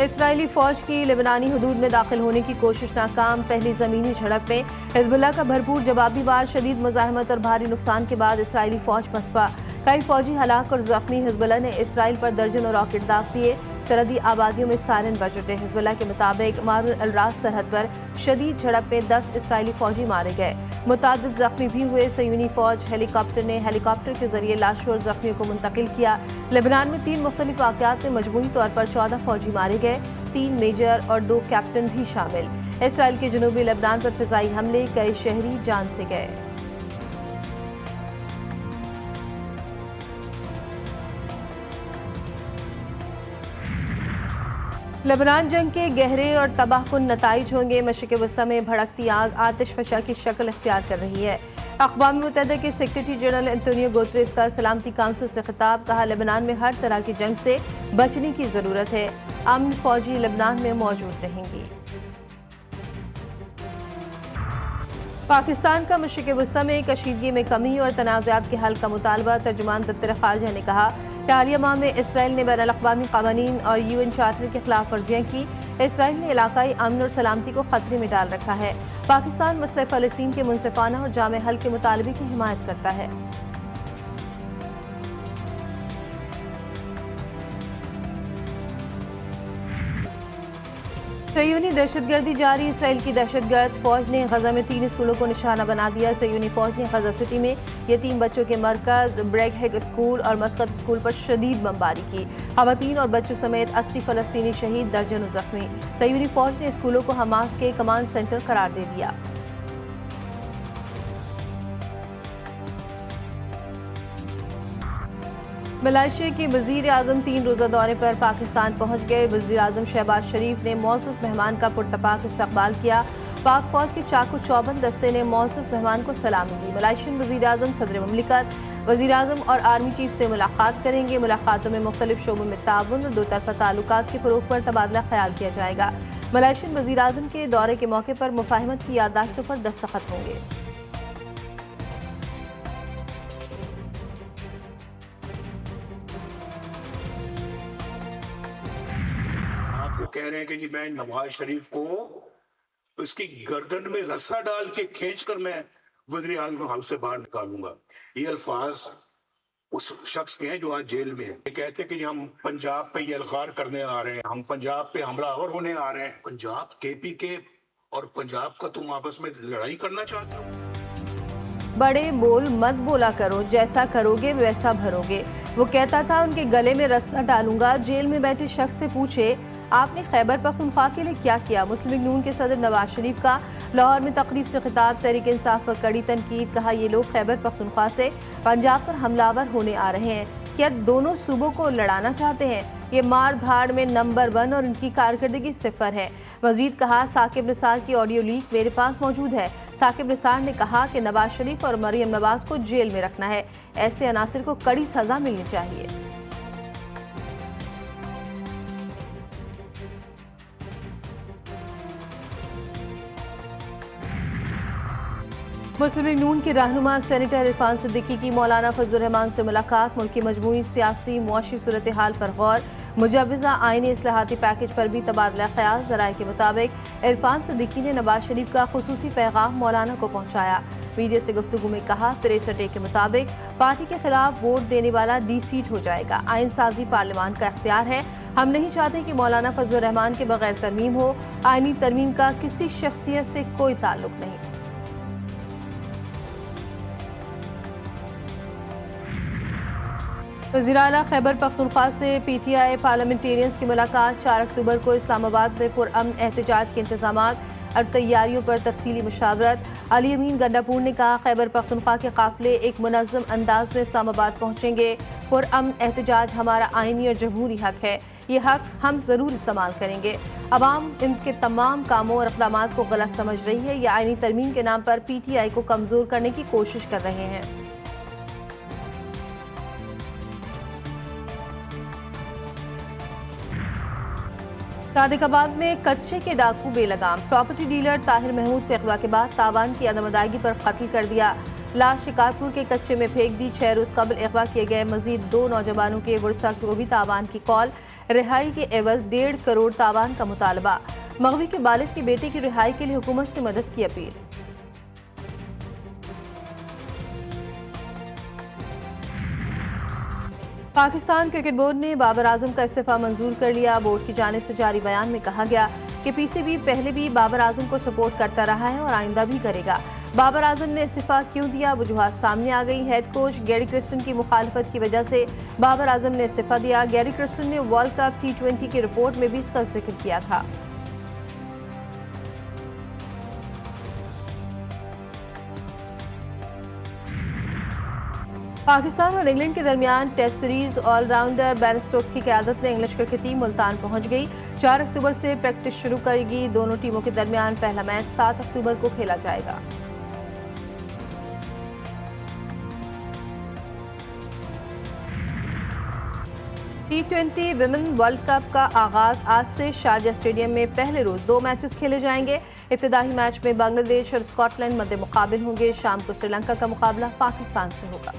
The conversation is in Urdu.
اسرائیلی فوج کی لبنانی حدود میں داخل ہونے کی کوشش ناکام، پہلی زمینی جھڑپ میں حزب اللہ کا بھرپور جوابی وار، شدید مزاحمت اور بھاری نقصان کے بعد اسرائیلی فوج پسپا، کئی فوجی ہلاک اور زخمی، حزب اللہ نے اسرائیل پر درجنوں راکٹ داغ دیے، سرحدی آبادیوں میں سائرن بج اٹھے۔ حزب اللہ کے مطابق مارون الراس سرحد پر شدید جھڑپ میں 10 اسرائیلی فوجی مارے گئے، متعدد زخمی بھی ہوئے۔ صہیونی فوج ہیلی کاپٹر کے ذریعے لاشوں اور زخمیوں کو منتقل کیا۔ لبنان میں 3 مختلف واقعات میں مجموعی طور پر 14 فوجی مارے گئے، 3 میجر اور 2 کیپٹن بھی شامل۔ اسرائیل کے جنوبی لبنان پر فضائی حملے، کئی شہری جان سے گئے۔ لبنان جنگ کے گہرے اور تباہ کن نتائج ہوں گے، مشرق وسطی میں بھڑکتی آگ آتش فشاں کی شکل اختیار کر رہی ہے۔ اقوام متحدہ کے سیکریٹری جنرل انتونیو گوتریس کا سلامتی کونسل سے خطاب، کہا لبنان میں ہر طرح کی جنگ سے بچنے کی ضرورت ہے، امن فوجی لبنان میں موجود رہیں گی۔ پاکستان کا مشرق وسطی میں کشیدگی میں کمی اور تنازعات کے حل کا مطالبہ، ترجمان دفتر خارجہ نے کہا کہ حالیہ ماہ میں اسرائیل نے بین الاقوامی قوانین اور UN چارٹر کی خلاف ورزیاں کی۔ اسرائیل نے علاقائی امن اور سلامتی کو خطرے میں ڈال رکھا ہے۔ پاکستان مسئلہ فلسطین کے منصفانہ اور جامع حل کے مطالبے کی حمایت کرتا ہے۔ صہیونی دہشت گردی جاری، اسرائیل کی دہشت گرد فوج نے غزہ میں 3 اسکولوں کو نشانہ بنا دیا۔ صہیونی فوج نے غزہ سٹی میں یتیم بچوں کے مرکز بریگ ہیگ اسکول اور مسقط اسکول پر شدید بمباری کی، خواتین اور بچوں سمیت 80 فلسطینی شہید، درجنوں زخمی۔ صہیونی فوج نے اسکولوں کو حماس کے کمانڈ سینٹر قرار دے دیا۔ ملائیشیا کے وزیر اعظم 3 روزہ دورے پر پاکستان پہنچ گئے۔ وزیر اعظم شہباز شریف نے معزز مہمان کا پرتپاک استقبال کیا۔ پاک فوج کے چاقو چوبند دستے نے معزز مہمان کو سلامی دی۔ ملائیشین وزیر اعظم صدر مملکت وزیر اعظم اور آرمی چیف سے ملاقات کریں گے۔ ملاقاتوں میں مختلف شعبوں میں تعاون اور 2 طرفہ تعلقات کے فروغ پر تبادلہ خیال کیا جائے گا۔ ملائیشین وزیر اعظم کے دورے کے موقع پر مفاہمت کی یادداشتوں پر دستخط ہوں گے۔ کہہ رہے ہیں کہ جی میں نواز شریف کو اس کی گردن میں رسا ڈال کے کھینچ کر میں وزیر اعظم ہاؤس سے باہر نکالوں گا۔ یہ الفاظ اس شخص کے ہیں جو آج جیل میں ہے۔ یہ کہتے ہیں کہ جی ہم پنجاب پہ یہ الغار کرنے آ رہے ہیں، ہم پنجاب پہ حملہ آور ہونے آ رہے ہیں۔ پنجاب KPK اور پنجاب کا تم آپس میں لڑائی کرنا چاہتے ہو؟ بڑے بول مت بولا کرو، جیسا کرو گے ویسا بھرو گے، وہ کہتا تھا ان کے گلے میں رسا ڈالوں گا۔ جیل میں بیٹھے شخص سے پوچھے آپ نے خیبر پختونخوا کے لیے کیا کیا؟ مسلم لیگ نون کے صدر نواز شریف کا لاہور میں تقریب سے خطاب، تحریک انصاف پر کڑی تنقید، کہا یہ لوگ خیبر پختونخوا سے پنجاب پر حملہ آور ہونے آ رہے ہیں، کیا دونوں صوبوں کو لڑانا چاہتے ہیں؟ یہ مار دھاڑ میں نمبر 1 اور ان کی کارکردگی 0 ہے۔ مزید کہا ثاقب نثار کی آڈیو لیک میرے پاس موجود ہے۔ ثاقب نثار نے کہا کہ نواز شریف اور مریم نواز کو جیل میں رکھنا ہے، ایسے عناصر کو کڑی سزا ملنی چاہیے۔ مسلم لیگ نون کے رہنما سینیٹر عرفان صدیقی کی مولانا فضل الرحمان سے ملاقات، ملک کی مجموعی سیاسی معاشی صورتحال پر غور، مجوزہ آئینی اصلاحاتی پیکج پر بھی تبادلہ خیال۔ ذرائع کے مطابق عرفان صدیقی نے نواز شریف کا خصوصی پیغام مولانا کو پہنچایا۔ میڈیا سے گفتگو میں کہا 63A کے مطابق پارٹی کے خلاف ووٹ دینے والا ڈی سیٹ ہو جائے گا، آئین سازی پارلیمان کا اختیار ہے، ہم نہیں چاہتے کہ مولانا فضل الرحمان کے بغیر ترمیم ہو، آئینی ترمیم کا کسی شخصیت سے کوئی تعلق نہیں۔ وزیر اعلیٰ خیبر پختونخوا سے PTI پارلیمنٹیرینز کی ملاقات، 4 اکتوبر کو اسلام آباد میں پرامن احتجاج کے انتظامات اور تیاریوں پر تفصیلی مشاورت۔ علی امین گنڈاپور نے کہا خیبر پختونخوا کے قافلے ایک منظم انداز میں اسلام آباد پہنچیں گے، پرامن احتجاج ہمارا آئینی اور جمہوری حق ہے، یہ حق ہم ضرور استعمال کریں گے۔ عوام ان کے تمام کاموں اور اقدامات کو غلط سمجھ رہی ہے، یہ آئینی ترمیم کے نام پر PTI کو کمزور کرنے کی کوشش کر رہے ہیں۔ صادق آباد میں کچے کے ڈاکو بے لگام، پراپرٹی ڈیلر طاہر محمود کو اغوا کے بعد تاوان کی عدم ادائیگی پر قتل کر دیا، لاش شکارپور کے کچے میں پھینک دی۔ 6 روز قبل اغوا کیے گئے مزید 2 نوجوانوں کے ورثاء کو بھی تاوان کی کال۔ رہائی کے عوض 1.5 کروڑ تاوان کا مطالبہ۔ مغوی کے بالغ کی بیٹی کی رہائی کے لیے حکومت سے مدد کی اپیل۔ پاکستان کرکٹ بورڈ نے بابر اعظم کا استعفیٰ منظور کر لیا۔ بورڈ کی جانب سے جاری بیان میں کہا گیا کہ پی سی بی پہلے بھی بابر اعظم کو سپورٹ کرتا رہا ہے اور آئندہ بھی کرے گا۔ بابر اعظم نے استعفیٰ کیوں دیا، وجوہات سامنے آ گئی۔ ہیڈ کوچ گیری کرسٹن کی مخالفت کی وجہ سے بابر اعظم نے استعفیٰ دیا۔ گیری کرسٹن نے ورلڈ کپ T20 کی رپورٹ میں بھی اس کا ذکر کیا تھا۔ پاکستان اور انگلینڈ کے درمیان ٹیسٹ سیریز آل راؤنڈر بین اسٹوکس کی قیادت میں انگلش کرکٹ ٹیم ملتان پہنچ گئی۔ 4 اکتوبر سے پریکٹس شروع کرے گی۔ دونوں ٹیموں کے درمیان پہلا میچ 7 اکتوبر کو کھیلا جائے گا۔ T20 ویمن ورلڈ کپ کا آغاز آج سے شارجہ اسٹیڈیم میں پہلے روز 2 میچز کھیلے جائیں گے۔ ابتدائی میچ میں بنگلہ دیش اور اسکاٹ لینڈ مد مقابل ہوں گے۔ شام کو سری لنکا کا مقابلہ پاکستان سے ہوگا۔